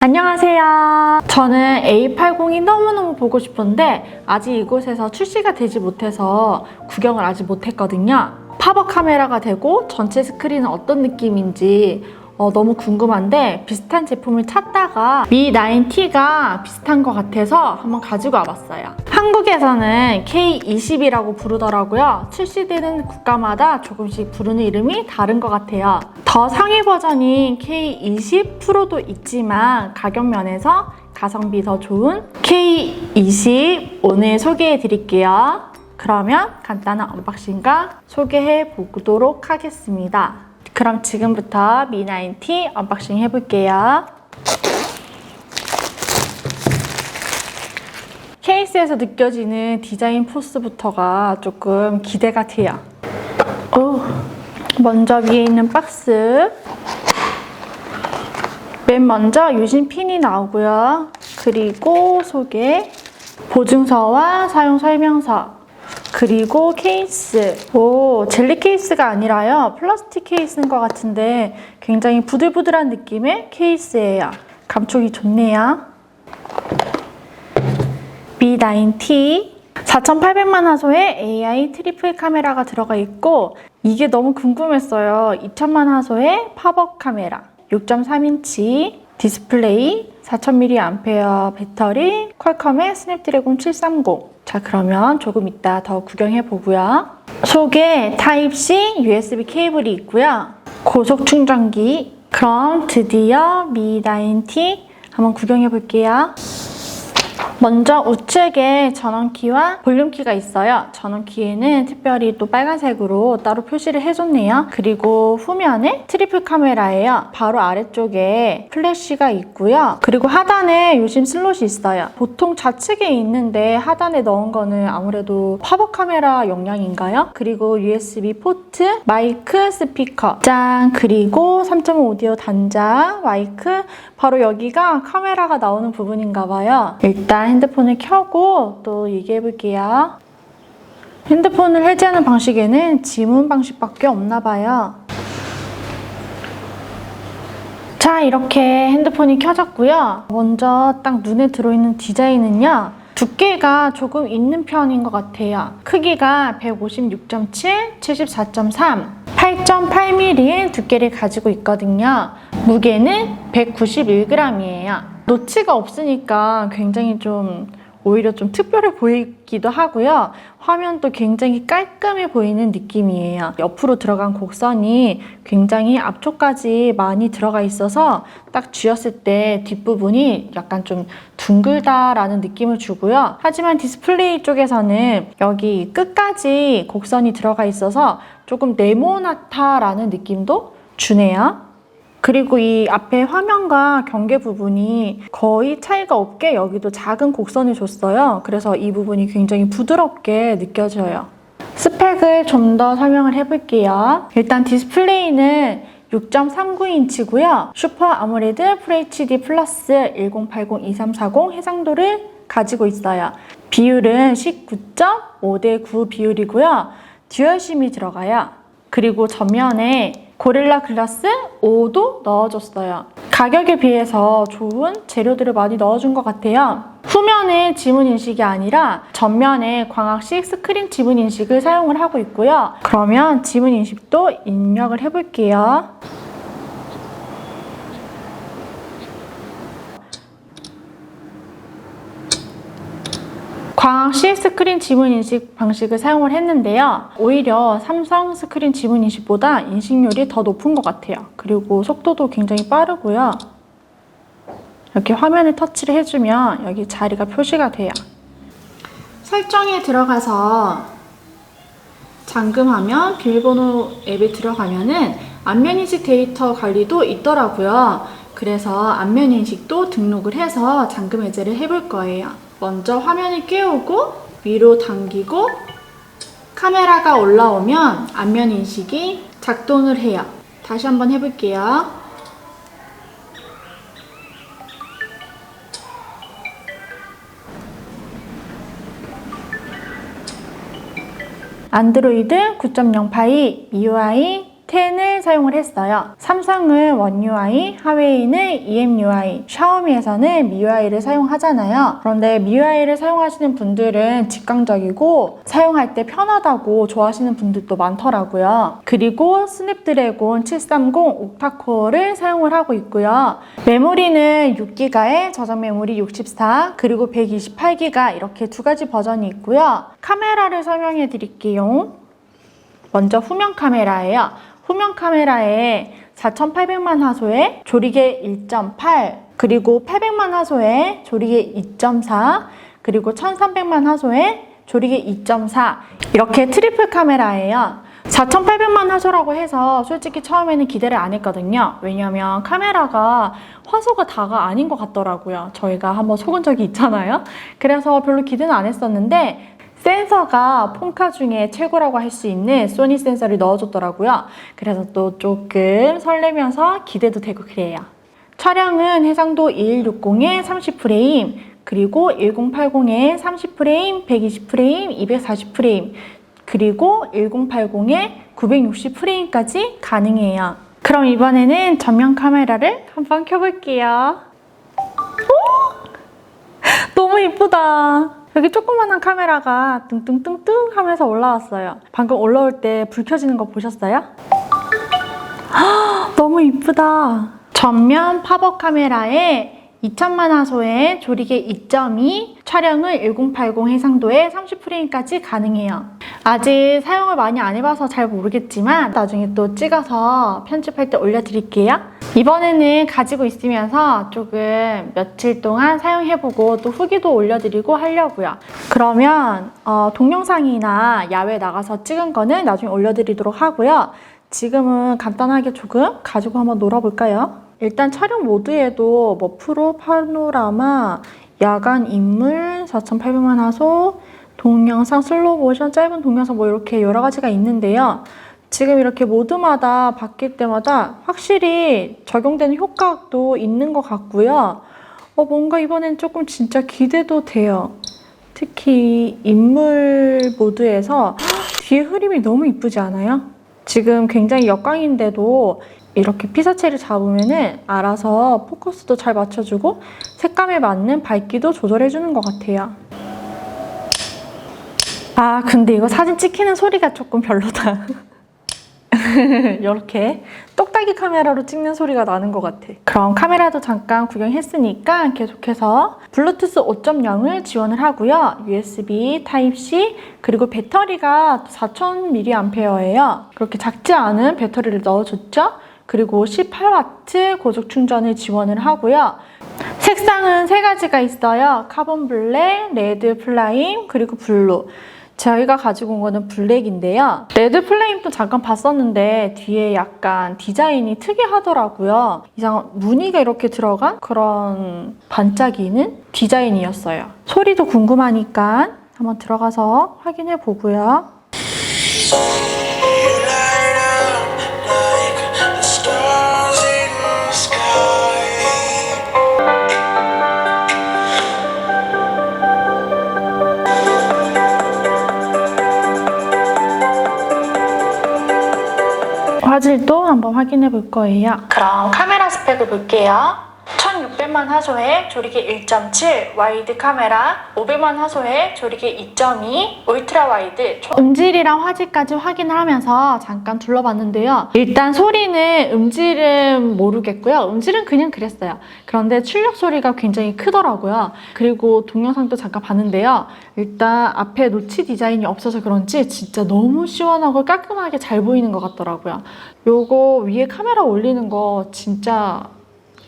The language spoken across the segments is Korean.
안녕하세요. 저는 A80이 너무너무 보고 싶은데 아직 이곳에서 출시가 되지 못해서 구경을 아직 못했거든요. 팝업 카메라가 되고 전체 스크린은 어떤 느낌인지 너무 궁금한데 비슷한 제품을 찾다가 Mi9T가 비슷한 것 같아서 한번 가지고 와봤어요. 한국에서는 K20이라고 부르더라고요. 출시되는 국가마다 조금씩 부르는 이름이 다른 것 같아요. 더 상위 버전인 K20 프로도 있지만 가격 면에서 가성비 더 좋은 K20 오늘 소개해 드릴게요. 그러면 간단한 언박싱과 소개해 보도록 하겠습니다. 그럼 지금부터 Mi9T 언박싱 해볼게요. 케이스에서 느껴지는 디자인 포스부터가 조금 기대가 돼요. 먼저 위에 있는 박스. 맨 먼저 유심 핀이 나오고요. 그리고 속에 보증서와 사용 설명서. 그리고 케이스. 젤리 케이스가 아니라요. 플라스틱 케이스인 것 같은데 굉장히 부들부들한 느낌의 케이스예요. 감촉이 좋네요. Mi9T 4800만 화소의 AI 트리플 카메라가 들어가 있고 이게 너무 궁금했어요. 2000만 화소의 팝업 카메라, 6.3인치 디스플레이, 4000mAh 배터리, 퀄컴의 스냅드래곤 730. 자, 그러면 조금 이따 더 구경해 보고요. 속에 타입C USB 케이블이 있고요. 고속 충전기. 그럼 드디어 Mi9T 한번 구경해 볼게요. 먼저 우측에 전원키와 볼륨키가 있어요. 전원키에는 특별히 또 빨간색으로 따로 표시를 해줬네요. 그리고 후면에 트리플 카메라예요. 바로 아래쪽에 플래시가 있고요. 그리고 하단에 요즘 슬롯이 있어요. 보통 좌측에 있는데 하단에 넣은 거는 아무래도 팝업 카메라 용량인가요? 그리고 USB 포트, 마이크, 스피커, 짠! 그리고 3.5 오디오 단자, 마이크. 바로 여기가 카메라가 나오는 부분인가 봐요. 일단 핸드폰을 켜고 또 얘기해 볼게요. 핸드폰을 해제하는 방식에는 지문 방식밖에 없나 봐요. 자, 이렇게 핸드폰이 켜졌고요. 먼저 딱 눈에 들어있는 디자인은요. 두께가 조금 있는 편인 것 같아요. 크기가 156.7, 74.3, 8.8mm의 두께를 가지고 있거든요. 무게는 191g이에요. 노치가 없으니까 굉장히 오히려 좀 특별해 보이기도 하고요. 화면도 굉장히 깔끔해 보이는 느낌이에요. 옆으로 들어간 곡선이 굉장히 앞쪽까지 많이 들어가 있어서 딱 쥐었을 때 뒷부분이 약간 좀 둥글다라는 느낌을 주고요. 하지만 디스플레이 쪽에서는 여기 끝까지 곡선이 들어가 있어서 조금 네모나다라는 느낌도 주네요. 그리고 이 앞에 화면과 경계 부분이 거의 차이가 없게 여기도 작은 곡선을 줬어요. 그래서 이 부분이 굉장히 부드럽게 느껴져요. 스펙을 좀 더 설명을 해볼게요. 일단 디스플레이는 6.39인치고요. 슈퍼 아모레드 FHD 플러스 1080-2340 해상도를 가지고 있어요. 비율은 19.5:9 비율이고요. 듀얼심이 들어가요. 그리고 전면에 고릴라 글라스 5도 넣어줬어요. 가격에 비해서 좋은 재료들을 많이 넣어준 것 같아요. 후면에 지문 인식이 아니라 전면에 광학식 스크린 지문 인식을 사용을 하고 있고요. 그러면 지문 인식도 입력을 해볼게요. 광학식 스크린 지문 인식 방식을 사용을 했는데요. 오히려 삼성 스크린 지문 인식보다 인식률이 더 높은 것 같아요. 그리고 속도도 굉장히 빠르고요. 이렇게 화면에 터치를 해주면 여기 자리가 표시가 돼요. 설정에 들어가서 잠금하면 비밀번호 앱에 들어가면은 안면인식 데이터 관리도 있더라고요. 그래서 안면인식도 등록을 해서 잠금 해제를 해볼 거예요. 먼저 화면을 깨우고 위로 당기고 카메라가 올라오면 안면 인식이 작동을 해요. 다시 한번 해볼게요. 안드로이드 9.0 파이, MIUI 10을 사용을 했어요. 삼성은 원 UI, 하웨이는 EMUI, 샤오미에서는 MIUI를 사용하잖아요. 그런데 MIUI를 사용하시는 분들은 직관적이고 사용할 때 편하다고 좋아하시는 분들도 많더라고요. 그리고 스냅드래곤 730 옥타코어를 사용을 하고 있고요. 메모리는 6기가에 저장 메모리 64, 그리고 128기가 이렇게 두 가지 버전이 있고요. 카메라를 설명해 드릴게요. 먼저 후면 카메라예요. 후면 카메라에 4800만 화소의 조리개 1.8, 그리고 800만 화소의 조리개 2.4, 그리고 1300만 화소의 조리개 2.4 이렇게 트리플 카메라예요. 4800만 화소라고 해서 솔직히 처음에는 기대를 안 했거든요. 왜냐면 카메라가 화소가 다가 아닌 것 같더라고요. 저희가 한번 속은 적이 있잖아요. 그래서 별로 기대는 안 했었는데 센서가 폰카 중에 최고라고 할 수 있는 소니 센서를 넣어줬더라고요. 그래서 또 조금 설레면서 기대도 되고 그래요. 촬영은 해상도 2160에 30프레임, 그리고 1080에 30프레임, 120프레임, 240프레임, 그리고 1080에 960프레임까지 가능해요. 그럼 이번에는 전면 카메라를 한번 켜볼게요. 오! 너무 이쁘다. 여기 조그만한 카메라가 뚱뚱뚱뚱 하면서 올라왔어요. 방금 올라올 때 불 켜지는 거 보셨어요? 너무 이쁘다. 전면 팝업 카메라에 2000만 화소의 조리개 2.2, 촬영을 1080 해상도에 30프레임까지 가능해요. 아직 사용을 많이 안 해봐서 잘 모르겠지만 나중에 또 찍어서 편집할 때 올려드릴게요. 이번에는 가지고 있으면서 조금 며칠 동안 사용해보고 또 후기도 올려드리고 하려고요. 그러면 동영상이나 야외 나가서 찍은 거는 나중에 올려드리도록 하고요. 지금은 간단하게 조금 가지고 한번 놀아볼까요? 일단 촬영 모드에도 뭐 프로, 파노라마, 야간 인물, 4800만 화소, 동영상, 슬로우 모션, 짧은 동영상 뭐 이렇게 여러 가지가 있는데요. 지금 이렇게 모드마다 바뀔 때마다 확실히 적용되는 효과도 있는 것 같고요. 뭔가 이번엔 조금 진짜 기대도 돼요. 특히 인물 모드에서 뒤에 흐림이 너무 이쁘지 않아요? 지금 굉장히 역광인데도 이렇게 피사체를 잡으면은 알아서 포커스도 잘 맞춰주고 색감에 맞는 밝기도 조절해주는 것 같아요. 아, 근데 이거 사진 찍히는 소리가 조금 별로다. 이렇게 똑딱이 카메라로 찍는 소리가 나는 것 같아. 그럼 카메라도 잠깐 구경했으니까 계속해서 블루투스 5.0을 지원을 하고요. USB 타입C, 그리고 배터리가 4000mAh예요. 그렇게 작지 않은 배터리를 넣어줬죠. 그리고 18W 고속 충전을 지원을 하고요. 색상은 세 가지가 있어요. 카본 블랙, 레드 플라임, 그리고 블루. 저희가 가지고 온 거는 블랙인데요. 레드 플레임도 잠깐 봤었는데 뒤에 약간 디자인이 특이하더라고요. 이상 무늬가 이렇게 들어간 그런 반짝이는 디자인이었어요. 소리도 궁금하니까 한번 들어가서 확인해 보고요. 화질도 한번 확인해 볼 거예요. 그럼 카메라 스펙을 볼게요. 1600만 화소의 조리개 1.7, 와이드 카메라 500만 화소의 조리개 2.2, 울트라 와이드. 음질이랑 화질까지 확인을 하면서 잠깐 둘러봤는데요. 일단 소리는 음질은 모르겠고요. 음질은 그냥 그랬어요. 그런데 출력 소리가 굉장히 크더라고요. 그리고 동영상도 잠깐 봤는데요. 일단 앞에 노치 디자인이 없어서 그런지 진짜 너무 시원하고 깔끔하게 잘 보이는 것 같더라고요. 요거 위에 카메라 올리는 거 진짜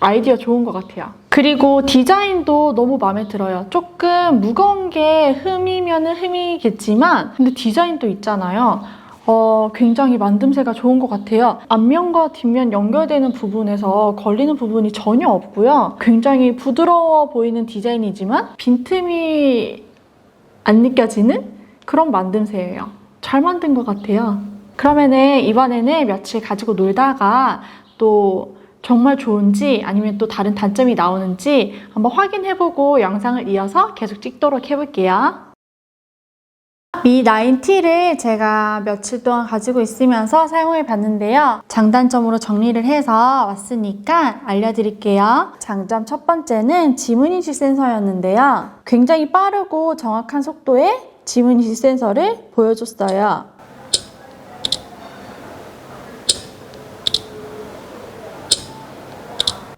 아이디어 좋은 것 같아요. 그리고 디자인도 너무 마음에 들어요. 조금 무거운 게 흠이면은 흠이겠지만 근데 디자인도 있잖아요. 굉장히 만듦새가 좋은 것 같아요. 앞면과 뒷면 연결되는 부분에서 걸리는 부분이 전혀 없고요. 굉장히 부드러워 보이는 디자인이지만 빈틈이 안 느껴지는 그런 만듦새예요. 잘 만든 것 같아요. 그러면은 이번에는 며칠 가지고 놀다가 또 정말 좋은지 아니면 또 다른 단점이 나오는지 한번 확인해보고 영상을 이어서 계속 찍도록 해볼게요. Mi9T를 제가 며칠 동안 가지고 있으면서 사용해 봤는데요. 장단점으로 정리를 해서 왔으니까 알려드릴게요. 장점 첫 번째는 지문인식 센서였는데요. 굉장히 빠르고 정확한 속도의 지문인식 센서를 보여줬어요.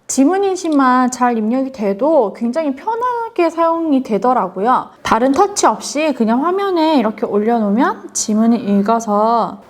지문인식만 잘 입력이 돼도 굉장히 편하게 사용이 되더라고요. 다른 터치 없이 그냥 화면에 이렇게 올려놓으면 지문을 읽어서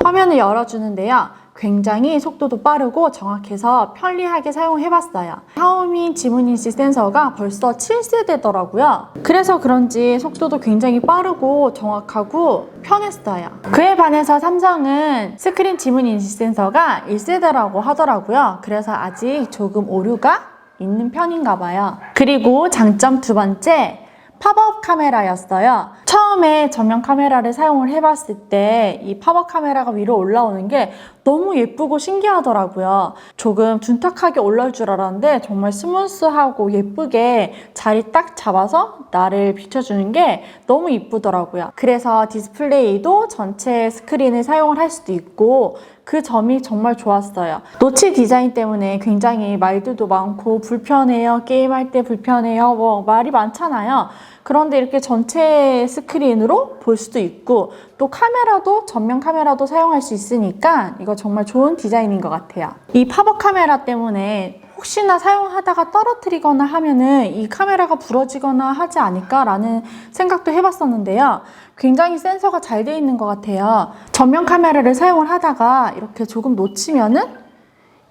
화면을 열어주는데요. 굉장히 속도도 빠르고 정확해서 편리하게 사용해봤어요. 샤오미 지문인식 센서가 벌써 7세대더라고요. 그래서 그런지 속도도 굉장히 빠르고 정확하고 편했어요. 그에 반해서 삼성은 스크린 지문인식 센서가 1세대라고 하더라고요. 그래서 아직 조금 오류가 있는 편인가 봐요. 그리고 장점 두 번째, 팝업 카메라였어요. 처음에 전면 카메라를 사용을 해봤을 때 이 팝업 카메라가 위로 올라오는 게 너무 예쁘고 신기하더라고요. 조금 둔탁하게 올라올 줄 알았는데 정말 스무스하고 예쁘게 자리 딱 잡아서 나를 비춰주는 게 너무 예쁘더라고요. 그래서 디스플레이도 전체 스크린을 사용을 할 수도 있고 그 점이 정말 좋았어요. 노치 디자인 때문에 굉장히 말들도 많고 불편해요. 게임할 때 불편해요. 뭐 말이 많잖아요. 그런데 이렇게 전체 스크린으로 볼 수도 있고 또 카메라도 전면 카메라도 사용할 수 있으니까 이거 정말 좋은 디자인인 것 같아요. 이 팝업 카메라 때문에 혹시나 사용하다가 떨어뜨리거나 하면은 이 카메라가 부러지거나 하지 않을까라는 생각도 해봤었는데요. 굉장히 센서가 잘 돼 있는 것 같아요. 전면 카메라를 사용을 하다가 이렇게 조금 놓치면은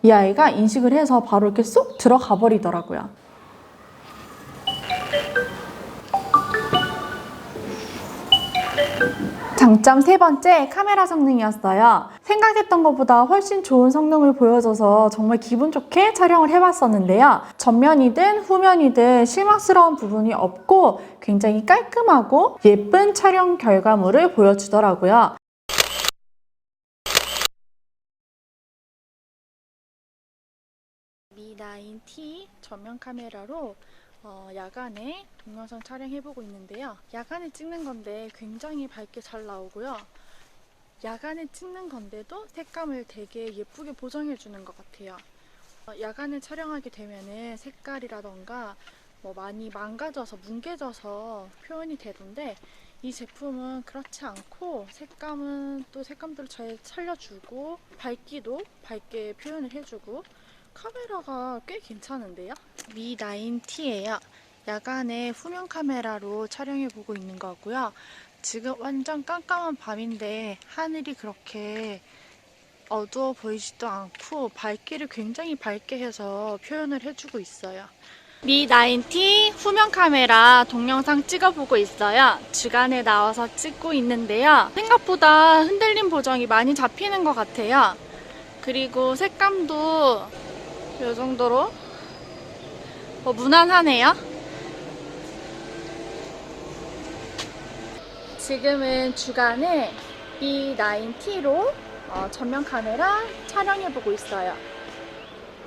이 아이가 인식을 해서 바로 이렇게 쏙 들어가 버리더라고요. 장점 세 번째, 카메라 성능이었어요. 생각했던 것보다 훨씬 좋은 성능을 보여줘서 정말 기분 좋게 촬영을 해봤었는데요. 전면이든 후면이든 실망스러운 부분이 없고 굉장히 깔끔하고 예쁜 촬영 결과물을 보여주더라고요. Mi9T 전면 카메라로 야간에 동영상 촬영해보고 있는데요. 야간에 찍는 건데 굉장히 밝게 잘 나오고요. 야간에 찍는 건데도 색감을 되게 예쁘게 보정해주는 것 같아요. 야간에 촬영하게 되면은 색깔이라던가 뭐 많이 망가져서 뭉개져서 표현이 되던데 이 제품은 그렇지 않고 색감은 또 색감들을 잘 살려주고 밝기도 밝게 표현을 해주고 카메라가 꽤 괜찮은데요? Mi9T예요. 야간에 후면 카메라로 촬영해보고 있는 거고요. 지금 완전 깜깜한 밤인데 하늘이 그렇게 어두워 보이지도 않고 밝기를 굉장히 밝게 해서 표현을 해주고 있어요. Mi9T 후면 카메라 동영상 찍어보고 있어요. 주간에 나와서 찍고 있는데요. 생각보다 흔들림 보정이 많이 잡히는 것 같아요. 그리고 색감도 이 정도로 무난하네요. 지금은 주간에 Mi9T로 전면 카메라 촬영해보고 있어요.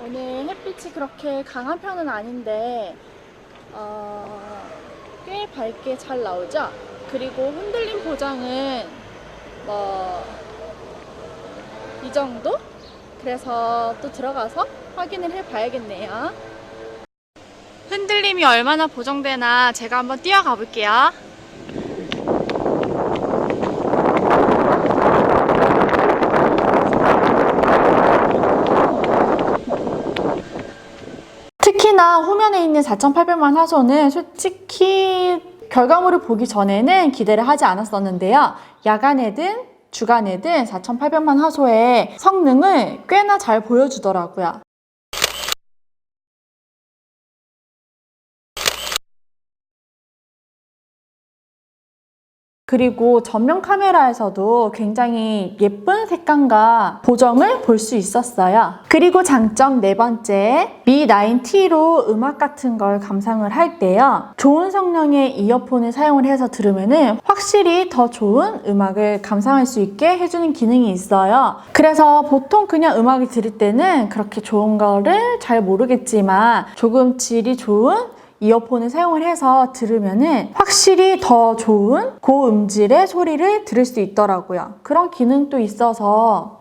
오늘 햇빛이 그렇게 강한 편은 아닌데 꽤 밝게 잘 나오죠? 그리고 흔들림 보정은 이 정도? 그래서 또 들어가서 확인을 해봐야겠네요. 흔들림이 얼마나 보정되나 제가 한번 뛰어가 볼게요. 특히나 후면에 있는 4800만 화소는 솔직히 결과물을 보기 전에는 기대를 하지 않았었는데요. 야간에든 주간에든 4800만 화소의 성능을 꽤나 잘 보여주더라고요. 그리고 전면 카메라에서도 굉장히 예쁜 색감과 보정을 볼 수 있었어요. 그리고 장점 네 번째, Mi9T로 음악 같은 걸 감상을 할 때요. 좋은 성능의 이어폰을 사용을 해서 들으면 확실히 더 좋은 음악을 감상할 수 있게 해주는 기능이 있어요. 그래서 보통 그냥 음악을 들을 때는 그렇게 좋은 거를 잘 모르겠지만 조금 질이 좋은 이어폰을 사용을 해서 들으면은 확실히 더 좋은 고음질의 소리를 들을 수 있더라고요. 그런 기능도 있어서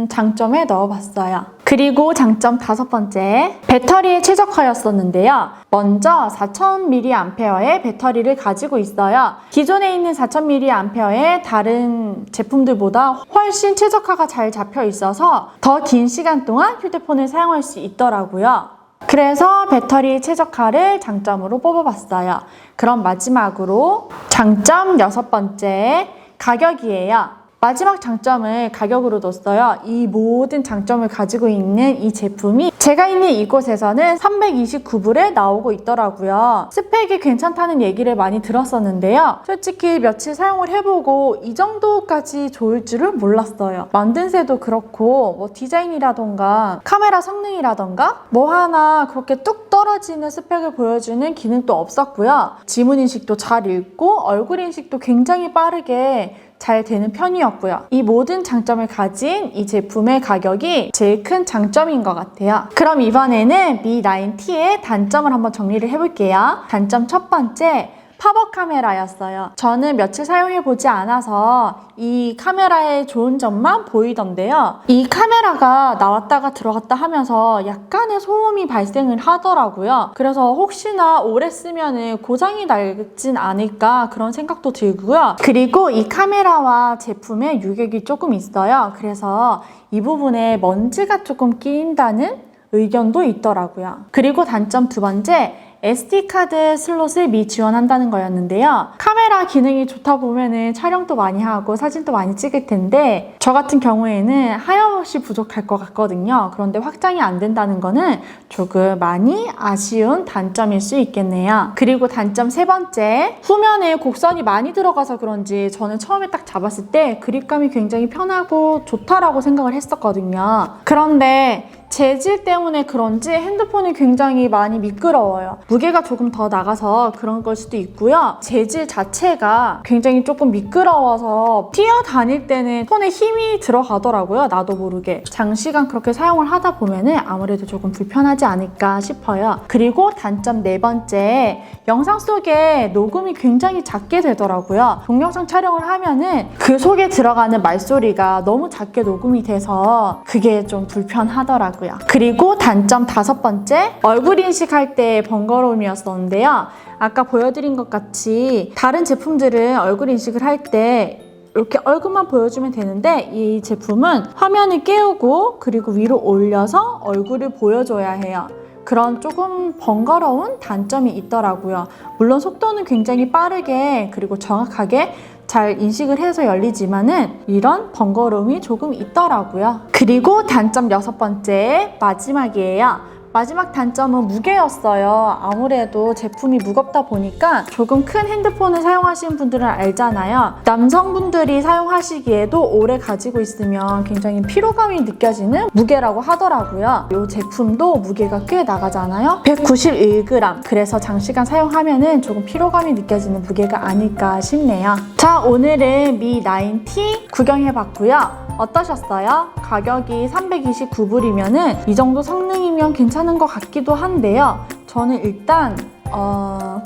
장점에 넣어봤어요. 그리고 장점 5번째, 배터리의 최적화였었는데요. 먼저 4000mAh의 배터리를 가지고 있어요. 기존에 있는 4000mAh의 다른 제품들보다 훨씬 최적화가 잘 잡혀 있어서 더 긴 시간 동안 휴대폰을 사용할 수 있더라고요. 그래서 배터리 최적화를 장점으로 뽑아봤어요. 그럼 마지막으로 장점 6번째, 가격이에요. 마지막 장점을 가격으로 뒀어요. 이 모든 장점을 가지고 있는 이 제품이 제가 있는 이곳에서는 329불에 나오고 있더라고요. 스펙이 괜찮다는 얘기를 많이 들었었는데요. 솔직히 며칠 사용을 해보고 이 정도까지 좋을 줄은 몰랐어요. 만듦새도 그렇고 뭐 디자인이라던가 카메라 성능이라던가 뭐 하나 그렇게 뚝 떨어지는 스펙을 보여주는 기능도 없었고요. 지문인식도 잘 읽고 얼굴인식도 굉장히 빠르게 잘 되는 편이었고요. 이 모든 장점을 가진 이 제품의 가격이 제일 큰 장점인 것 같아요. 그럼 이번에는 Mi 9T의 단점을 한번 정리를 해볼게요. 단점 첫 번째, 팝업 카메라였어요. 저는 며칠 사용해보지 않아서 이 카메라의 좋은 점만 보이던데요. 이 카메라가 나왔다가 들어갔다 하면서 약간의 소음이 발생을 하더라고요. 그래서 혹시나 오래 쓰면 고장이 나진 않을까 그런 생각도 들고요. 그리고 이 카메라와 제품에 유격이 조금 있어요. 그래서 이 부분에 먼지가 조금 끼인다는 의견도 있더라고요. 그리고 단점 2번째, SD카드 슬롯을 미지원한다는 거였는데요. 카메라 기능이 좋다 보면은 촬영도 많이 하고 사진도 많이 찍을 텐데 저 같은 경우에는 하염없이 부족할 것 같거든요. 그런데 확장이 안 된다는 거는 조금 많이 아쉬운 단점일 수 있겠네요. 그리고 단점 3번째, 후면에 곡선이 많이 들어가서 그런지 저는 처음에 딱 잡았을 때 그립감이 굉장히 편하고 좋다라고 생각을 했었거든요. 그런데 재질 때문에 그런지 핸드폰이 굉장히 많이 미끄러워요. 무게가 조금 더 나가서 그런 걸 수도 있고요. 재질 자체가 굉장히 조금 미끄러워서 뛰어다닐 때는 손에 힘이 들어가더라고요. 나도 모르게. 장시간 그렇게 사용을 하다 보면은 아무래도 조금 불편하지 않을까 싶어요. 그리고 단점 4번째, 영상 속에 녹음이 굉장히 작게 되더라고요. 동영상 촬영을 하면은 그 속에 들어가는 말소리가 너무 작게 녹음이 돼서 그게 좀 불편하더라고요. 그리고 단점 5번째, 얼굴 인식할 때 번거로움이었었는데요. 아까 보여드린 것 같이 다른 제품들은 얼굴 인식을 할 때 이렇게 얼굴만 보여주면 되는데 이 제품은 화면을 깨우고 그리고 위로 올려서 얼굴을 보여줘야 해요. 그런 조금 번거로운 단점이 있더라고요. 물론 속도는 굉장히 빠르게 그리고 정확하게 잘 인식을 해서 열리지만은 이런 번거로움이 조금 있더라고요. 그리고 단점 6번째, 마지막이에요. 마지막 단점은 무게였어요. 아무래도 제품이 무겁다 보니까 조금 큰 핸드폰을 사용하시는 분들은 알잖아요. 남성분들이 사용하시기에도 오래 가지고 있으면 굉장히 피로감이 느껴지는 무게라고 하더라고요. 이 제품도 무게가 꽤 나가잖아요. 191g. 그래서 장시간 사용하면은 조금 피로감이 느껴지는 무게가 아닐까 싶네요. 자, 오늘은 Mi 9T 구경해봤고요. 어떠셨어요? 가격이 329불이면은 이 정도 성능이면 괜찮은 것 같기도 한데요. 저는 일단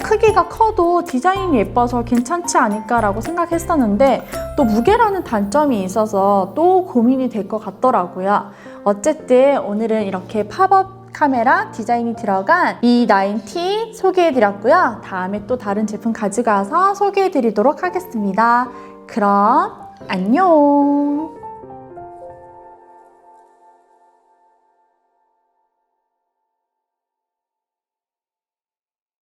크기가 커도 디자인이 예뻐서 괜찮지 않을까라고 생각했었는데 또 무게라는 단점이 있어서 또 고민이 될 것 같더라고요. 어쨌든 오늘은 이렇게 팝업 카메라 디자인이 들어간 Mi 9T 소개해드렸고요. 다음에 또 다른 제품 가져가서 소개해드리도록 하겠습니다. 그럼 안녕!